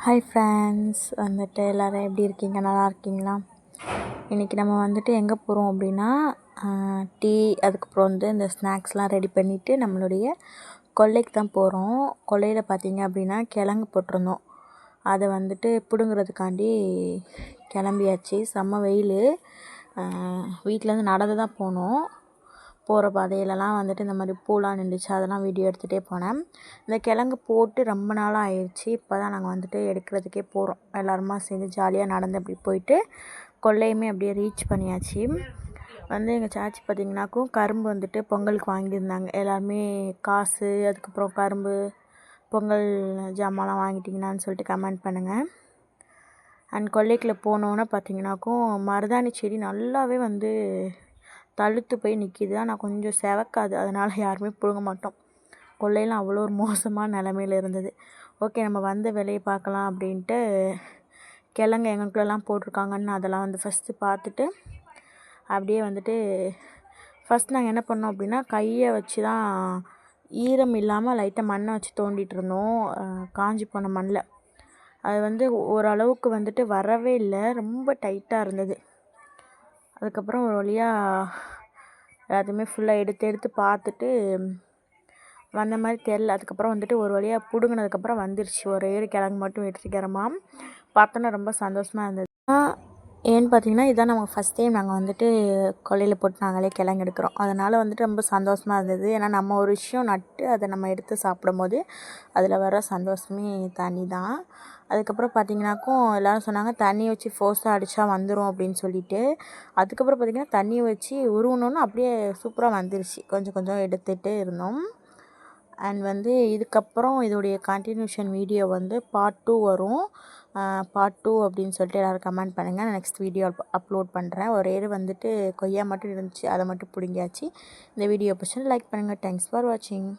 Hi friends, எல்லோரும் எப்படி இருக்கீங்க? நல்லா இருக்கீங்களா? இன்றைக்கி நம்ம எங்கே போகிறோம் அப்படின்னா, டீ அதுக்கப்புறம் இந்த ஸ்நாக்ஸ்லாம் ரெடி பண்ணிவிட்டு நம்மளுடைய கொல்லைக்கு தான் போகிறோம். கொல்லையில் பார்த்திங்க அப்படின்னா கிழங்கு போட்டிருந்தோம். அதை பிடுங்கிறதுக்காண்டி கிளம்பியாச்சு. செம்ம வெயில். வீட்டிலேருந்து நடந்து தான் போனோம். போகிற பாதையிலலாம் இந்த மாதிரி பூலாம் நின்றுச்சு. அதெல்லாம் வீடியோ எடுத்துகிட்டே போனேன். இந்த கிழங்கு போட்டு ரொம்ப நாளாக ஆயிடுச்சு. இப்போ தான் நாங்கள் எடுக்கிறதுக்கே போகிறோம். எல்லோருமா சேர்ந்து ஜாலியாக நடந்து அப்படி போயிட்டு கொல்லையுமே அப்படியே ரீச் பண்ணியாச்சு. எங்கள் சாச்சி பார்த்திங்கனாக்கும் கரும்பு பொங்கலுக்கு வாங்கியிருந்தாங்க. எல்லாருமே காசு அதுக்கப்புறம் கரும்பு பொங்கல் ஜாமான்லாம் வாங்கிட்டிங்கன்னான்னு சொல்லிட்டு கமெண்ட் பண்ணுங்கள். அண்ட் கொல்லைக்குள்ளே போனோன்னே பார்த்திங்கனாக்கும் மருதாணி செடி நல்லாவே தழுத்து போய் நிற்கிது. ஆனால் கொஞ்சம் செவக்காது, அதனால் யாருமே பிடுங்க மாட்டோம். கொல்லையெல்லாம் அவ்வளோ ஒரு மோசமான நிலமையில் இருந்தது. ஓகே, நம்ம வேலையை பார்க்கலாம் அப்படின்ட்டு கிழங்கு எங்களுக்குள்ளெல்லாம் போட்டிருக்காங்கன்னு அதெல்லாம் ஃபஸ்ட்டு பார்த்துட்டு அப்படியே ஃபஸ்ட் நாங்கள் என்ன பண்ணோம் அப்படின்னா கையை வச்சு தான் ஈரம் இல்லாமல் லைட்டாக மண்ணை வச்சு தோண்டிகிட்டு இருந்தோம். காஞ்சி போன மண்ணில் அது ஓரளவுக்கு வரவே இல்லை, ரொம்ப டைட்டாக இருந்தது. அதுக்கப்புறம் ஒரு வழியாக எல்லாத்தையுமே ஃபுல்லாக எடுத்து பார்த்துட்டு வந்த மாதிரி தெரில. அதுக்கப்புறம் ஒரு வழியாக பிடுங்கினதுக்கப்புறம் வந்துருச்சு. ஒரே ஒரு கிழங்கு மட்டும் வெற்றிகரமாக பார்த்தோன்னா ரொம்ப சந்தோஷமாக இருந்தது. ஏன்னு பார்த்தீங்கன்னா, இதான் நமக்கு ஃபஸ்ட் டைம் நாங்கள் கொல்லையில் போட்டு நாங்களே கிழங்கு எடுக்கிறோம். அதனால் ரொம்ப சந்தோஷமாக இருந்தது. ஏன்னா நம்ம ஒரு விஷயம் நட்டு அதை நம்ம எடுத்து சாப்பிடும்போது அதில் வர சந்தோஷமே தனி தான். அதுக்கப்புறம் பார்த்திங்கனாக்கும் எல்லோரும் சொன்னாங்க தண்ணியை வச்சு ஃபோர்ஸாக அடித்தா வந்துடும் அப்படின்னு சொல்லிட்டு. அதுக்கப்புறம் பார்த்திங்கன்னா தண்ணியை வச்சு உருவினோன்னு அப்படியே சூப்பராக வந்துருச்சு. கொஞ்சம் கொஞ்சம் எடுத்துகிட்டு இருந்தோம். அண்ட் இதுக்கப்புறம் இதோடைய கண்டினியூஷன் வீடியோ பார்ட் 2 வரும். பார்ட் 2 அப்படின்னு சொல்லிட்டு எல்லோரும் கமெண்ட் பண்ணுங்கள். நான் நெக்ஸ்ட் வீடியோ அப்லோட் பண்ணுறேன். ஒரே கொய்யா மட்டும் இருந்துச்சு, அதை மட்டும் பிடுங்கியாச்சு. இந்த வீடியோ பிடிச்சா லைக் பண்ணுங்கள். தேங்க்ஸ் ஃபார் வாட்சிங்.